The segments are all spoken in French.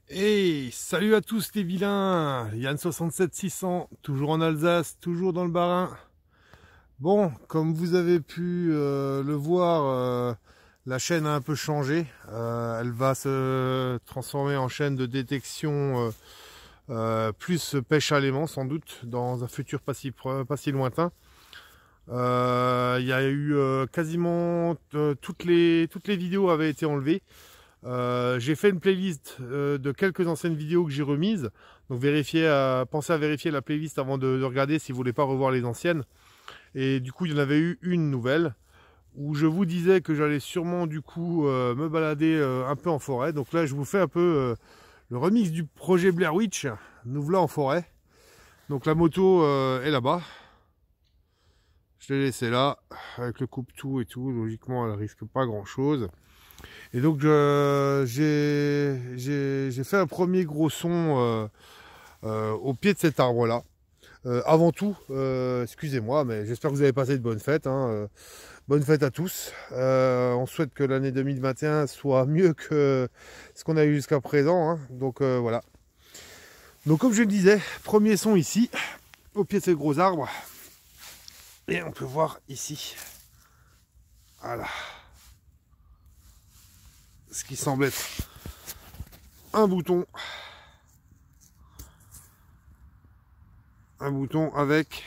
Hey, salut à tous les vilains, Yann 67600, toujours en Alsace, toujours dans le Bas-Rhin. Bon, comme vous avez pu le voir, la chaîne a un peu changé. Elle va se transformer en chaîne de détection plus pêche à l'aimant sans doute, dans un futur pas si lointain. Il y a eu quasiment toutes les vidéos avaient été enlevées. J'ai fait une playlist de quelques anciennes vidéos que j'ai remises. Donc pensez à vérifier la playlist avant de regarder si vous voulez pas revoir les anciennes. Et du coup, il y en avait eu une nouvelle où je vous disais que j'allais sûrement du coup me balader un peu en forêt. Donc là, je vous fais un peu le remix du projet Blair Witch. Nous voilà en forêt. Donc la moto est là-bas. Je l'ai laissée là avec le coupe-tout et tout. Logiquement, elle risque pas grand-chose. Et donc j'ai fait un premier gros son au pied de cet arbre-là. Avant tout, excusez-moi, mais j'espère que vous avez passé de bonnes fêtes. Bonne fête à tous. On souhaite que l'année 2021 soit mieux que ce qu'on a eu jusqu'à présent. Donc voilà. Donc comme je le disais, premier son ici, au pied de ces gros arbres. Et on peut voir ici. Voilà. Ce qui semble être un bouton. Un bouton avec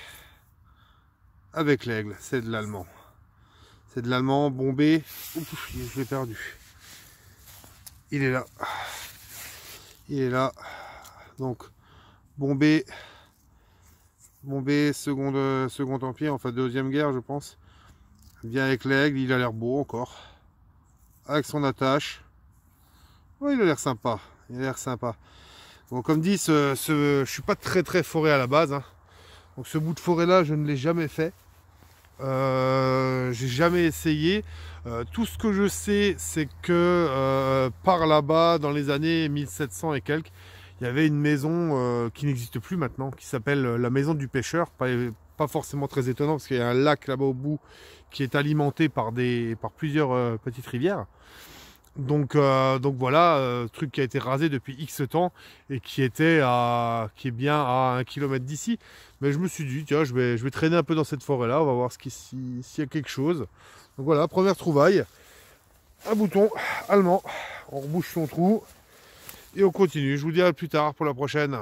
l'aigle. C'est de l'allemand. C'est de l'allemand bombé. Ouf, je l'ai perdu. Il est là. Il est là. Donc bombé. Bombé, second empire, enfin deuxième guerre je pense. Bien avec l'aigle, il a l'air beau encore. Avec son attache. Ouais, il a l'air sympa. Il a l'air sympa. Bon, comme dit, je suis pas très forêt à la base. Donc ce bout de forêt là, je ne l'ai jamais fait. J'ai jamais essayé. Tout ce que je sais, c'est que par là-bas, dans les années 1700 et quelques, il y avait une maison qui n'existe plus maintenant, qui s'appelle la maison du pêcheur. Pas forcément très étonnant, parce qu'il y a un lac là-bas au bout qui est alimenté par plusieurs petites rivières. Donc voilà, truc qui a été rasé depuis X temps et qui est bien à 1 kilomètre d'ici. Mais je me suis dit, tiens, je vais traîner un peu dans cette forêt-là, on va voir s'il y a quelque chose. Donc voilà, première trouvaille, un bouton allemand, on rebouche son trou et on continue. Je vous dirai plus tard pour la prochaine.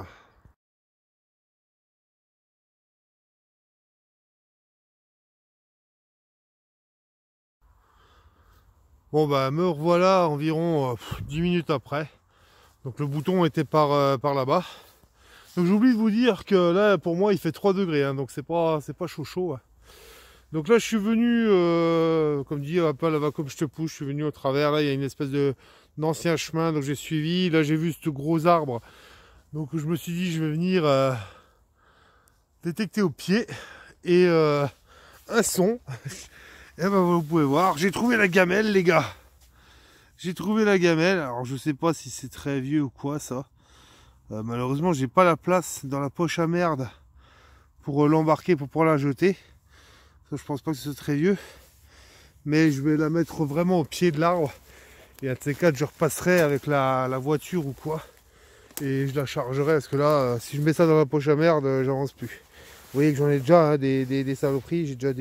Bon bah me revoilà environ 10 minutes après. Donc le bouton était par là-bas. Donc j'oublie de vous dire que là pour moi il fait 3 degrés, donc c'est pas chaud. Donc là je suis venu, comme dit un peu là-bas comme je te pousse, je suis venu au travers, là il y a une espèce d'ancien chemin, donc j'ai suivi, là j'ai vu ce gros arbre, donc je me suis dit je vais venir détecter au pied, et un son, et ben vous pouvez voir, j'ai trouvé la gamelle les gars, j'ai trouvé la gamelle, alors je sais pas si c'est très vieux ou quoi ça, malheureusement j'ai pas la place dans la poche à merde pour l'embarquer, pour pouvoir la jeter. Ça, je pense pas que ce soit très vieux, mais je vais la mettre vraiment au pied de l'arbre, et à ces quatre je repasserai avec la voiture ou quoi, et je la chargerai, parce que là si je mets ça dans la poche à merde, j'avance plus. Vous voyez que j'en ai déjà des saloperies, j'ai déjà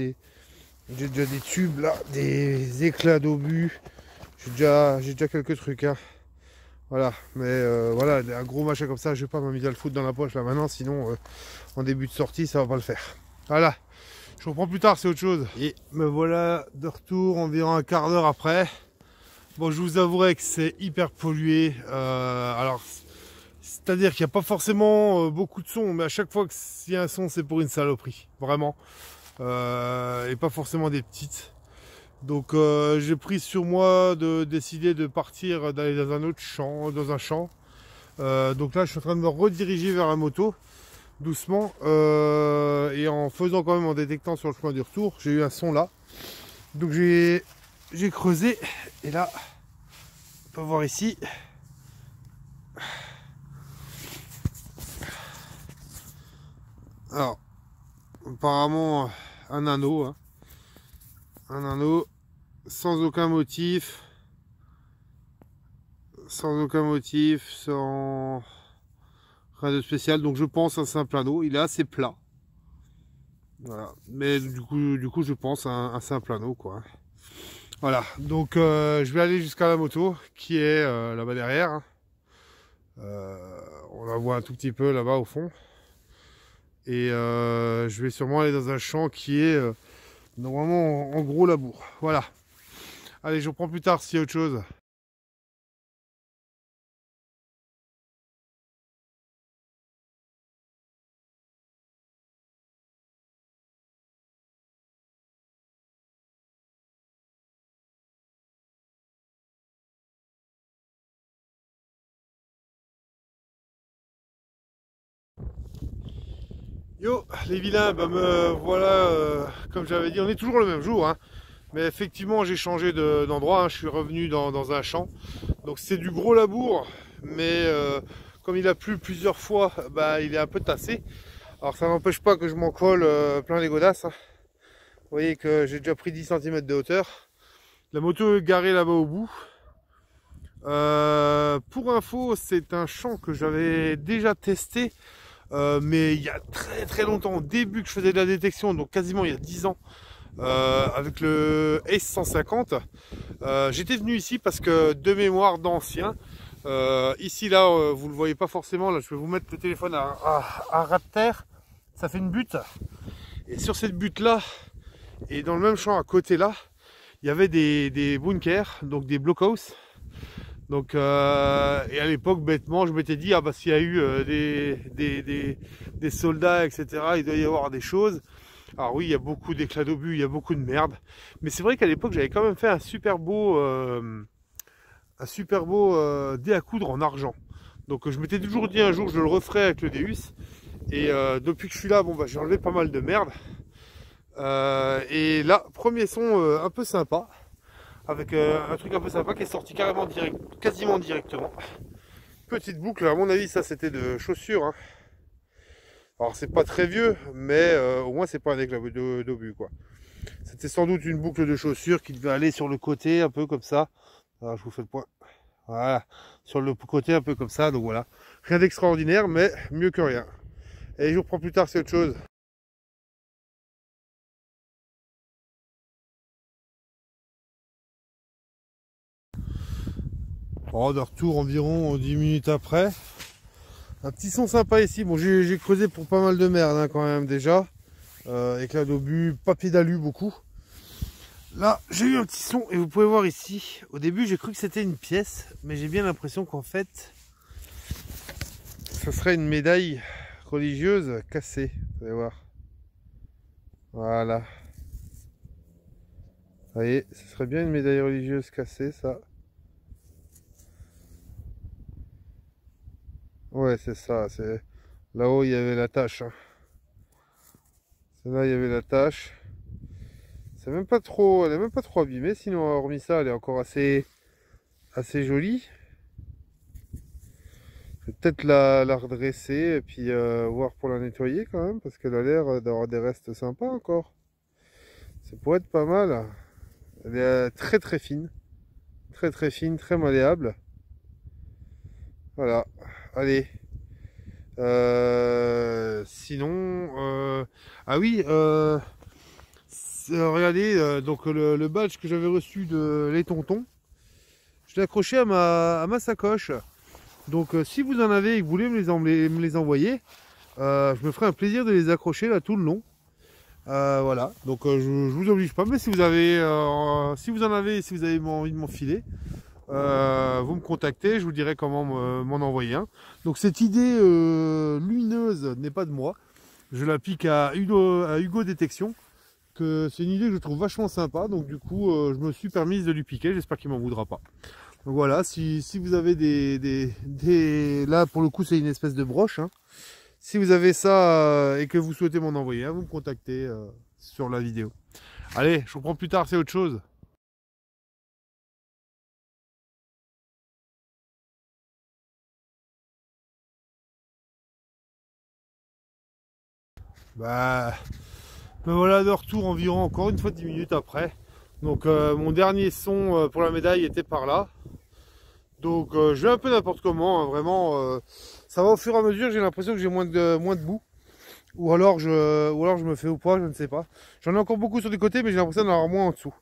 des tubes là, des éclats d'obus, j'ai déjà quelques trucs voilà, mais voilà, un gros machin comme ça, je vais pas m'amuser à le foutre dans la poche là maintenant, sinon en début de sortie ça va pas le faire. Voilà, je reprends plus tard, c'est autre chose. Et me voilà de retour environ un quart d'heure après. Bon, je vous avouerai que c'est hyper pollué, alors c'est-à-dire qu'il n'y a pas forcément beaucoup de sons, mais à chaque fois qu'il y a un son, c'est pour une saloperie, vraiment, et pas forcément des petites. Donc j'ai pris sur moi de décider de partir, d'aller dans un autre champ, donc là je suis en train de me rediriger vers la moto, doucement, et en faisant quand même, en détectant sur le chemin du retour, j'ai eu un son là. Donc j'ai creusé, et là, on peut voir ici. Alors, apparemment un anneau, un anneau sans aucun motif. sans aucun motif, sans rien de spécial. Donc je pense un simple anneau, il est assez plat. Voilà, mais du coup je pense un simple anneau quoi. Voilà, donc je vais aller jusqu'à la moto qui est là-bas derrière. On la voit un tout petit peu là-bas au fond. Et je vais sûrement aller dans un champ qui est normalement en gros labour. Voilà. Allez, je reprends plus tard s'il y a autre chose. Yo les vilains, bah me voilà, comme j'avais dit, on est toujours le même jour, hein. Mais effectivement j'ai changé d'endroit, hein. Je suis revenu dans un champ. Donc c'est du gros labour, mais comme il a plu plusieurs fois, bah, il est un peu tassé. Alors ça n'empêche pas que je m'en colle plein les godasses, hein. Vous voyez que j'ai déjà pris 10 cm de hauteur. La moto est garée là-bas au bout. Pour info, c'est un champ que j'avais déjà testé. Mais il y a très longtemps, au début que je faisais de la détection, donc quasiment il y a 10 ans, avec le Ace 150, j'étais venu ici parce que de mémoire d'ancien, ici là, vous le voyez pas forcément, là je vais vous mettre le téléphone à ras de terre, ça fait une butte, et sur cette butte là, et dans le même champ à côté là, il y avait des bunkers, donc des blockhouse. Donc, et à l'époque, bêtement, je m'étais dit, ah bah s'il y a eu des soldats, etc., il doit y avoir des choses. Alors oui, il y a beaucoup d'éclats d'obus, il y a beaucoup de merde. Mais c'est vrai qu'à l'époque, j'avais quand même fait un super beau dé à coudre en argent. Donc je m'étais toujours dit un jour, je le referai avec le Deus. Et depuis que je suis là, bon bah j'ai enlevé pas mal de merde. Et là, premier son un peu sympa. Avec un truc un peu sympa qui est sorti carrément quasiment directement. Petite boucle, à mon avis ça c'était de chaussures, hein. Alors c'est pas très vieux, mais au moins c'est pas un éclat d'obus quoi. C'était sans doute une boucle de chaussures qui devait aller sur le côté un peu comme ça. Alors je vous fais le point. Voilà, sur le côté un peu comme ça, donc voilà. Rien d'extraordinaire, mais mieux que rien. Et je vous reprends plus tard, c'est autre chose. Oh, de retour environ 10 minutes après. Un petit son sympa ici. Bon, j'ai creusé pour pas mal de merde hein, quand même déjà. Éclat d'obus, papier d'alu beaucoup. Là, j'ai eu un petit son et vous pouvez voir ici. Au début, j'ai cru que c'était une pièce, mais j'ai bien l'impression qu'en fait, ce serait une médaille religieuse cassée. Vous allez voir. Voilà. Vous voyez, ce serait bien une médaille religieuse cassée, ça. Ouais, c'est ça. C'est là-haut, il y avait la tache. Hein. C'est là, il y avait la tache. C'est même pas trop, elle est même pas trop abîmée. Sinon, hormis ça, elle est encore assez jolie. Je vais peut-être la redresser et puis voir pour la nettoyer quand même, parce qu'elle a l'air d'avoir des restes sympas encore. Ça pourrait être pas mal. Elle est très fine, très malléable. Voilà. Allez. Sinon, ah oui, regardez, donc le badge que j'avais reçu de les tontons, je l'ai accroché à ma sacoche. Donc si vous en avez et que vous voulez me les envoyer, je me ferai un plaisir de les accrocher là tout le long. Voilà, donc je vous oblige pas, mais si vous avez si vous en avez, si vous avez envie de m'en filer, vous me contactez, je vous dirai comment m'en envoyer un. Donc cette idée lumineuse n'est pas de moi, je la pique à Hugo Détection, que c'est une idée que je trouve vachement sympa, donc du coup je me suis permise de lui piquer, j'espère qu'il m'en voudra pas. Donc voilà, si vous avez là pour le coup c'est une espèce de broche, hein. Si vous avez ça et que vous souhaitez m'en envoyer un, vous me contactez sur la vidéo. Allez, je vous reprends plus tard, c'est autre chose. Bah, me voilà de retour environ encore une fois 10 minutes après. Donc mon dernier son pour la médaille était par là. Donc je vais un peu n'importe comment, hein, vraiment. Ça va au fur et à mesure, j'ai l'impression que j'ai moins de boue. Ou alors je me fais au poids, je ne sais pas. J'en ai encore beaucoup sur les côtés, mais j'ai l'impression d'en avoir moins en dessous.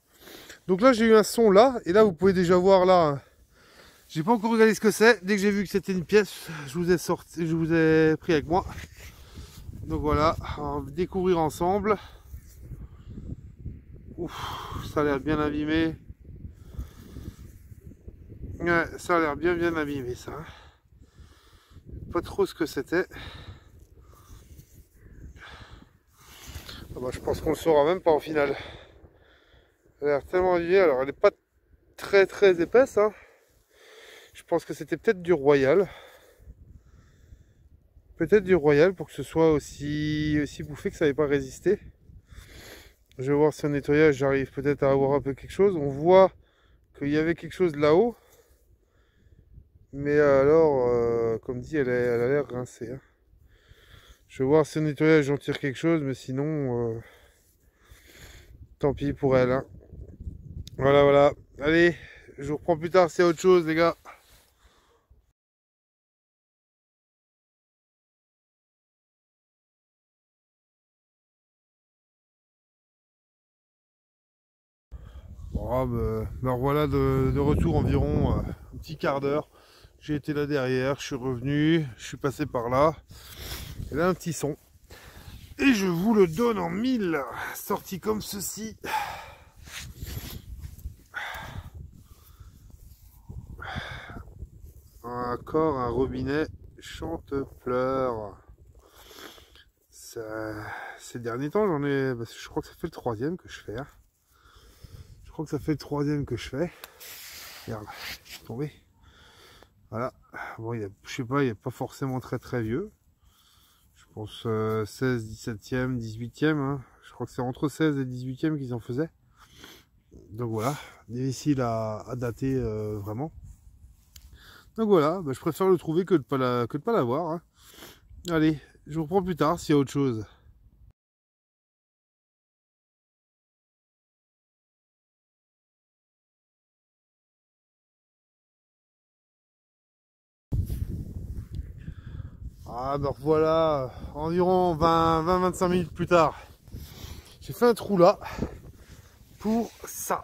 Donc là j'ai eu un son là, et là vous pouvez déjà voir là. Hein, j'ai pas encore regardé ce que c'est. Dès que j'ai vu que c'était une pièce, je vous ai pris avec moi. Donc voilà, on va découvrir ensemble. Ouf, ça a l'air bien abîmé. Ouais, ça a l'air bien abîmé ça. Pas trop ce que c'était. Ah bah, je pense qu'on le saura même pas en finale. Elle a l'air tellement abîmée. Alors elle n'est pas très épaisse. Hein. Je pense que c'était peut-être du royal. Peut-être du royal pour que ce soit aussi bouffé que ça n'avait pas résisté. Je vais voir si au nettoyage j'arrive peut-être à avoir un peu quelque chose. On voit qu'il y avait quelque chose là-haut. Mais alors, comme dit, elle a l'air rincée. Hein. Je vais voir si au nettoyage j'en tire quelque chose, mais sinon, tant pis pour elle. Hein. Voilà. Allez, je vous reprends plus tard, c'est autre chose, les gars. Bon, me revoilà de retour environ un petit quart d'heure. J'ai été là derrière, je suis revenu, je suis passé par là. Et là, un petit son. Et je vous le donne en 1000, sorti comme ceci. Encore un robinet chante-pleure. Ces derniers temps, je crois que ça fait le troisième que je fais. Hein. Je crois que ça fait le troisième que je fais. Regarde, c'est tombé. Voilà. Bon, je sais pas, il n'est pas forcément très vieux. Je pense 16, 17e, 18e. Hein. Je crois que c'est entre 16 et 18e qu'ils en faisaient. Donc voilà, difficile à dater vraiment. Donc voilà, je préfère le trouver que de pas l'avoir. Hein. Allez, je vous reprends plus tard s'il y a autre chose. Ah ben voilà, environ 20-25 minutes plus tard, j'ai fait un trou là pour ça.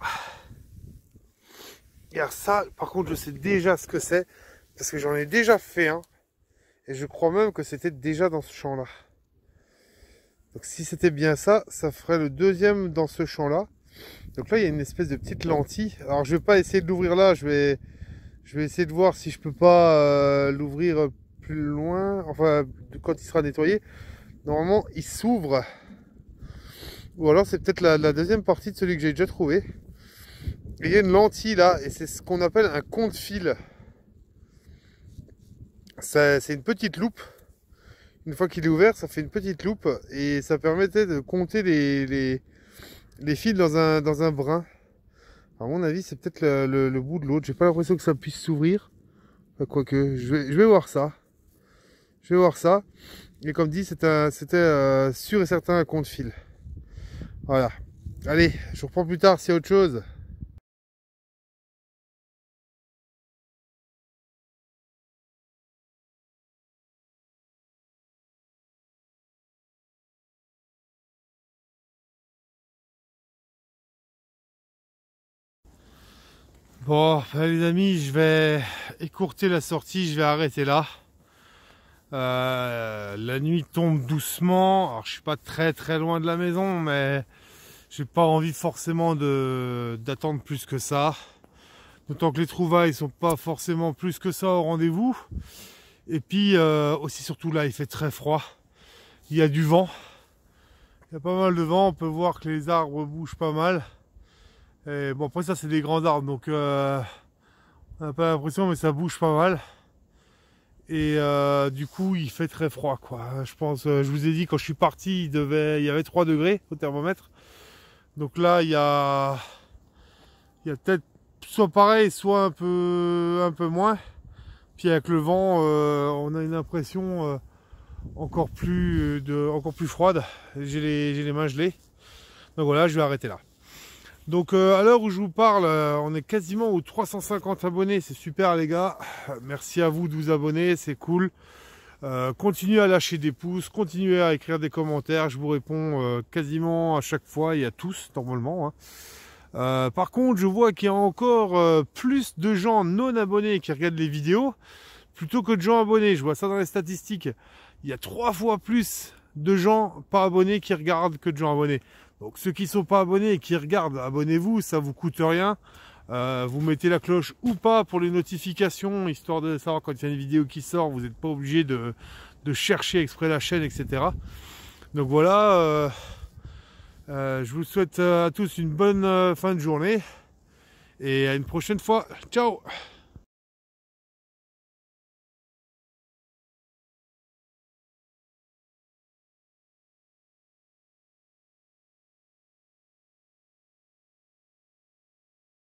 Et alors ça, par contre, je sais déjà ce que c'est, parce que j'en ai déjà fait un, et je crois même que c'était déjà dans ce champ-là. Donc si c'était bien ça, ça ferait le deuxième dans ce champ-là. Donc là, il y a une espèce de petite lentille. Alors je vais pas essayer de l'ouvrir là, je vais essayer de voir si je peux pas l'ouvrir plus loin, enfin quand il sera nettoyé. Normalement il s'ouvre, ou alors c'est peut-être la deuxième partie de celui que j'ai déjà trouvé. Et il y a une lentille là, et c'est ce qu'on appelle un compte-fil. C'est une petite loupe. Une fois qu'il est ouvert, ça fait une petite loupe, et ça permettait de compter les fils dans un brin. À mon avis, c'est peut-être le bout de l'autre. J'ai pas l'impression que ça puisse s'ouvrir. Quoique, je vais voir ça. Je vais voir ça. Et comme dit, c'était sûr et certain un compte-fil. Voilà. Allez, je vous reprends plus tard s'il y a autre chose. Bon, les amis, je vais écourter la sortie. Je vais arrêter là. La nuit tombe doucement. Alors, je suis pas très loin de la maison, mais j'ai pas envie forcément d'attendre plus que ça. D'autant que les trouvailles sont pas forcément plus que ça au rendez-vous. Et puis aussi surtout là, il fait très froid. Il y a du vent. Il y a pas mal de vent. On peut voir que les arbres bougent pas mal. Et bon, après ça, c'est des grands arbres, donc on n'a pas l'impression, mais ça bouge pas mal. Et du coup, il fait très froid, quoi. Je pense, je vous ai dit, quand je suis parti, il y avait 3 degrés au thermomètre. Donc là, il y a peut-être soit pareil, soit un peu moins. Puis avec le vent, on a une impression encore plus froide. J'ai les mains gelées. Donc voilà, je vais arrêter là. Donc à l'heure où je vous parle, on est quasiment aux 350 abonnés, c'est super les gars. Merci à vous de vous abonner, c'est cool. Continuez à lâcher des pouces, continuez à écrire des commentaires, je vous réponds quasiment à chaque fois et à tous normalement, hein. Par contre, je vois qu'il y a encore plus de gens non abonnés qui regardent les vidéos plutôt que de gens abonnés. Je vois ça dans les statistiques. Il y a 3 fois plus de gens pas abonnés qui regardent que de gens abonnés. Donc ceux qui sont pas abonnés et qui regardent, abonnez-vous, ça vous coûte rien. Vous mettez la cloche ou pas pour les notifications, histoire de savoir quand il y a une vidéo qui sort, vous n'êtes pas obligé de chercher exprès la chaîne, etc. Donc voilà, je vous souhaite à tous une bonne fin de journée et à une prochaine fois. Ciao!